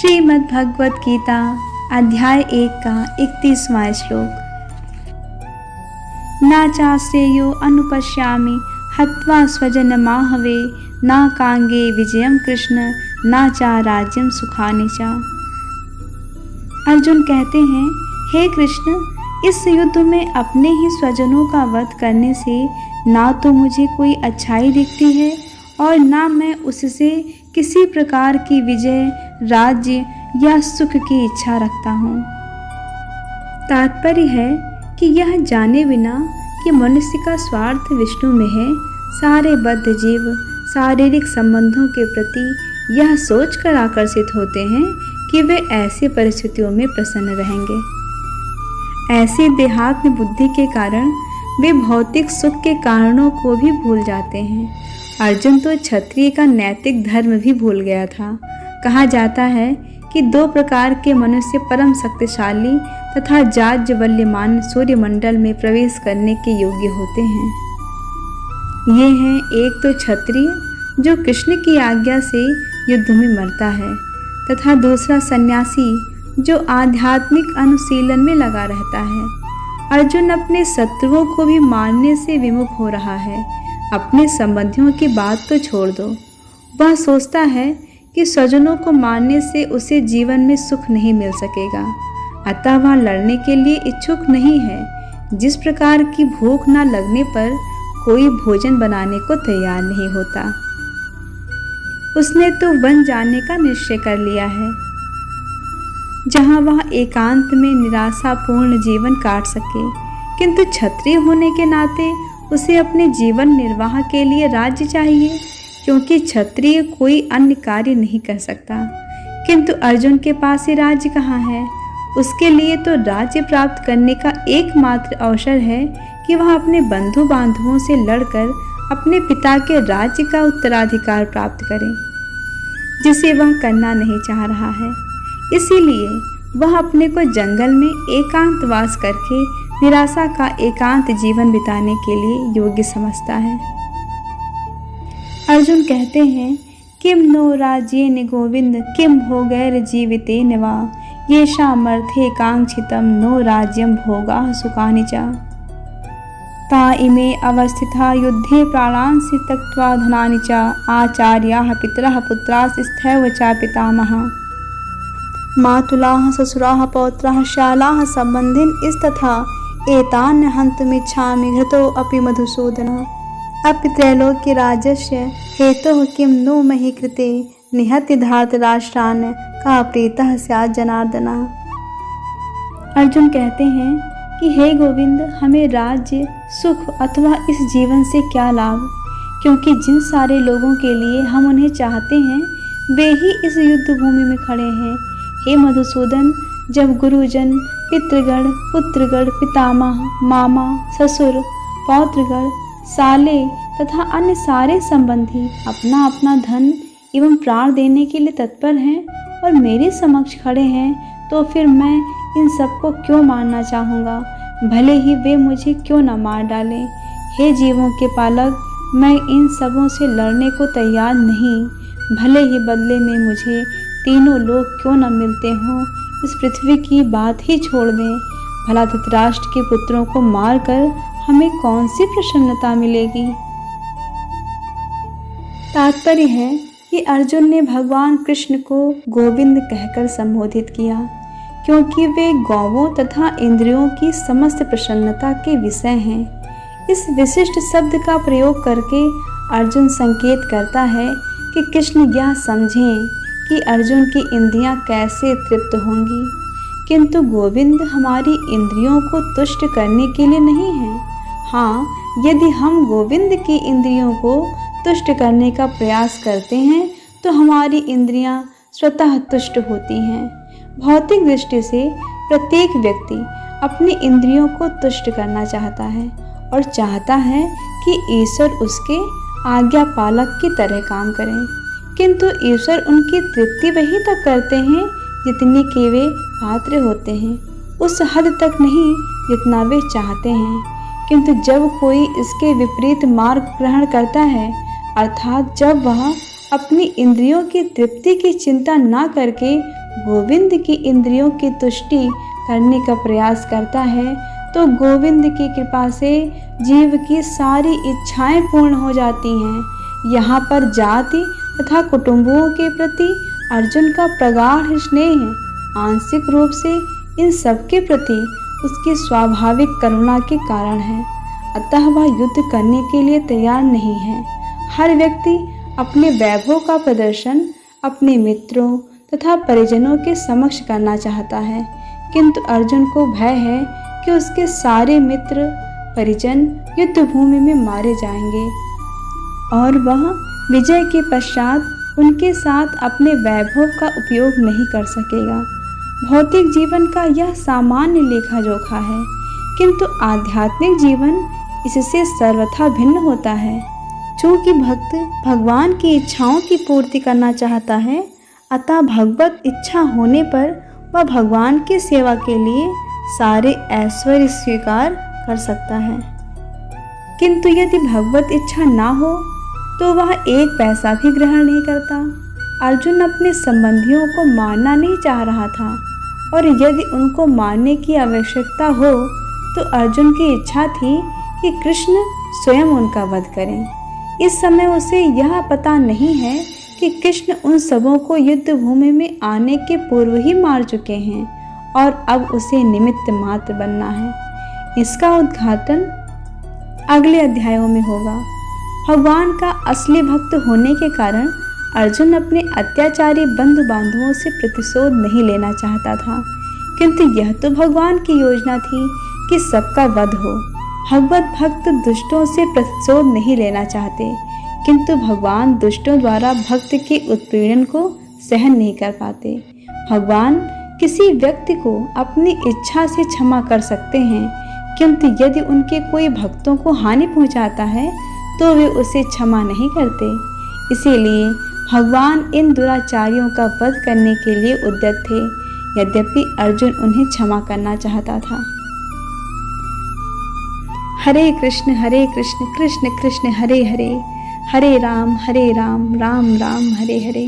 श्रीमद् भगवत गीता अध्याय 1 का 31वां श्लोक। न चाश्रेयो अनुपश्यामि हत्वा स्वजनमाहवे न कांगे विजयम कृष्ण न चा राज्यम सुखानि चा। अर्जुन कहते हैं, हे कृष्ण, इस युद्ध में अपने ही स्वजनों का वध करने से ना तो मुझे कोई अच्छाई दिखती है और ना मैं उससे किसी प्रकार की विजय, राज्य या सुख की इच्छा रखता हूँ। तात्पर्य है कि यह जाने बिना कि मनुष्य का स्वार्थ विष्णु में है, सारे बद्ध जीव शारीरिक संबंधों के प्रति यह सोचकर आकर्षित होते हैं कि वे ऐसी परिस्थितियों में प्रसन्न रहेंगे। ऐसी देहात्म बुद्धि के कारण वे भौतिक सुख के कारणों को भी भूल जाते हैं। अर्जुन तो क्षत्रिय का नैतिक धर्म भी भूल गया था। कहा जाता है कि 2 प्रकार के मनुष्य परम शक्तिशाली तथा जाज्वल्यमान सूर्यमंडल में प्रवेश करने के योग्य होते हैं। ये हैं, एक तो क्षत्रिय जो कृष्ण की आज्ञा से युद्ध में मरता है, तथा दूसरा सन्यासी जो आध्यात्मिक अनुशीलन में लगा रहता है। अर्जुन अपने शत्रुओं को भी मारने से विमुख हो रहा है। अपने संबंधियों की बात तो छोड़ दो, वह सोचता है कि स्वजनों को मारने से उसे जीवन में सुख नहीं मिल सकेगा, अतः वह लड़ने के लिए इच्छुक नहीं है। जिस प्रकार की भूख न लगने पर कोई भोजन बनाने को तैयार नहीं होता, उसने तो वन जाने का निश्चय कर लिया है, जहाँ वह एकांत में निराशापूर्ण जीवन काट सके। किंतु क्षत्रिय होने के नाते उसे अपने जीवन निर्वाह के लिए राज्य चाहिए, क्योंकि क्षत्रिय कोई अन्य कार्य नहीं कर सकता। किंतु अर्जुन के पास ये राज्य कहाँ है? उसके लिए तो राज्य प्राप्त करने का एकमात्र अवसर है कि वह अपने बंधु बांधवों से लड़कर अपने पिता के राज्य का उत्तराधिकार प्राप्त करे, जिसे वह करना नहीं चाह रहा है। इसीलिए वह अपने को जंगल में एकांतवास करके निराशा का एकांत जीवन बिताने के लिए योग्य समझता है। अर्जुन कहते हैं, किम नो राज्येन गोविंद किम भोगैर जीवितेन वा येषामर्थे कांक्षितम नो राज्यम भोगाः सुखानि च। ता इमे अवस्थिता युद्धे प्राणांसि त्यक्त्वा धनानि च आचार्याः पितरः पुत्रास्तथैव च पितामहः मातुलाः ससुराः पौत्राः शालाः सम्बन्धिनस्तथा एतान् हन्तुमिच्छामि घृतो अपि मधुसूदन। अपि त्रैलोक्यराज्यस्य हेतुः किं नो मही कृते निहत्य धार्तराष्ट्रान् का प्रीतः स्यात् जनार्दन। अर्जुन कहते हैं कि हे गोविंद, हमें राज्य, सुख अथवा इस जीवन से क्या लाभ, क्योंकि जिन सारे लोगों के लिए हम उन्हें चाहते हैं वे ही इस युद्ध भूमि में खड़े हैं। हे मधुसूदन, जब गुरुजन, पितृगण, पुत्रगण, पितामह, मामा, ससुर, पौत्रगण, साले तथा अन्य सारे संबंधी अपना अपना धन एवं प्राण देने के लिए तत्पर हैं और मेरे समक्ष खड़े हैं, तो फिर मैं इन सबको क्यों मारना चाहूँगा, भले ही वे मुझे क्यों न मार डालें। हे जीवों के पालक, मैं इन सबों से लड़ने को तैयार नहीं, भले ही बदले में मुझे तीनों लोग क्यों न मिलते हों। इस पृथ्वी की बात ही छोड़ दें, भला धृतराष्ट्र के पुत्रों को मारकर हमें कौन सी प्रसन्नता मिलेगी। तात्पर्य है कि अर्जुन ने भगवान कृष्ण को गोविंद कहकर संबोधित किया, क्योंकि वे गौवों तथा इंद्रियों की समस्त प्रसन्नता के विषय हैं। इस विशिष्ट शब्द का प्रयोग करके अर्जुन संकेत करता है कि कृष्ण यह समझें कि अर्जुन की इंद्रियां कैसे तृप्त होंगी, किंतु गोविंद हमारी इंद्रियों को तुष्ट करने के लिए नहीं है। हाँ, यदि हम गोविंद की इंद्रियों को तुष्ट करने का प्रयास करते हैं तो हमारी इंद्रियां स्वतः तुष्ट होती हैं। भौतिक दृष्टि से प्रत्येक व्यक्ति अपनी इंद्रियों को तुष्ट करना चाहता है और चाहता है कि ईश्वर उसके आज्ञा पालक की तरह काम करें, किंतु ईश्वर उनकी तृप्ति वही तक करते हैं जितनी के वे पात्र होते हैं, उस हद तक नहीं जितना वे चाहते हैं। किंतु जब कोई इसके विपरीत मार्ग ग्रहण करता है, अर्थात जब वह अपनी इंद्रियों की तृप्ति की चिंता न करके गोविंद की इंद्रियों की तुष्टि करने का प्रयास करता है तो गोविंद की कृपा से जीव की सारी इच्छाएं पूर्ण हो जाती हैं। यहाँ पर जाति तथा कुटुंबों के प्रति अर्जुन का प्रगाढ़ स्नेह है। आंशिक रूप से इन सबके प्रति उसकी स्वाभाविक करुणा के कारण है, अतः वह युद्ध करने के लिए तैयार नहीं है। हर व्यक्ति अपने वैभव का प्रदर्शन अपने मित्रों तथा परिजनों के समक्ष करना चाहता है, किंतु अर्जुन को भय है कि उसके सारे मित्र परिजन युद्ध भूमि में मारे जाएंगे और वह विजय के पश्चात उनके साथ अपने वैभव का उपयोग नहीं कर सकेगा। भौतिक जीवन का यह सामान्य लेखा जोखा है, किंतु आध्यात्मिक जीवन इससे सर्वथा भिन्न होता है। चूँकि भक्त भगवान की इच्छाओं की पूर्ति करना चाहता है, अतः भगवत इच्छा होने पर वह भगवान की सेवा के लिए सारे ऐश्वर्य स्वीकार कर सकता है। किंतु यदि भगवत इच्छा ना हो तो वह एक पैसा भी ग्रहण नहीं करता। अर्जुन अपने संबंधियों को मारना नहीं चाह रहा था, और यदि उनको मारने की आवश्यकता हो तो अर्जुन की इच्छा थी कि कृष्ण स्वयं उनका वध करें। इस समय उसे यह पता नहीं है कि कृष्ण उन सबों को युद्ध भूमि में आने के पूर्व ही मार चुके हैं और अब उसे निमित्त मात्र बनना है। इसका उद्घाटन अगले अध्यायों में होगा। भगवान का असली भक्त होने के कारण अर्जुन अपने अत्याचारी बंधु बांधवों से प्रतिशोध नहीं लेना चाहता था, किंतु यह तो भगवान की योजना थी कि सबका वध हो। भगवत भक्त दुष्टों से प्रतिशोध नहीं लेना चाहते, किंतु भगवान दुष्टों द्वारा भक्त के उत्पीड़न को सहन नहीं कर पाते। भगवान किसी व्यक्ति को अपनी इच्छा से क्षमा कर सकते हैं, किंतु यदि उनके कोई भक्तों को हानि पहुंचाता है तो वे उसे क्षमा नहीं करते। इसीलिए भगवान इन दुराचारियों का वध करने के लिए उद्यत थे, यद्यपि अर्जुन उन्हें क्षमा करना चाहता था। हरे कृष्ण कृष्ण कृष्ण हरे हरे, हरे राम राम राम हरे हरे।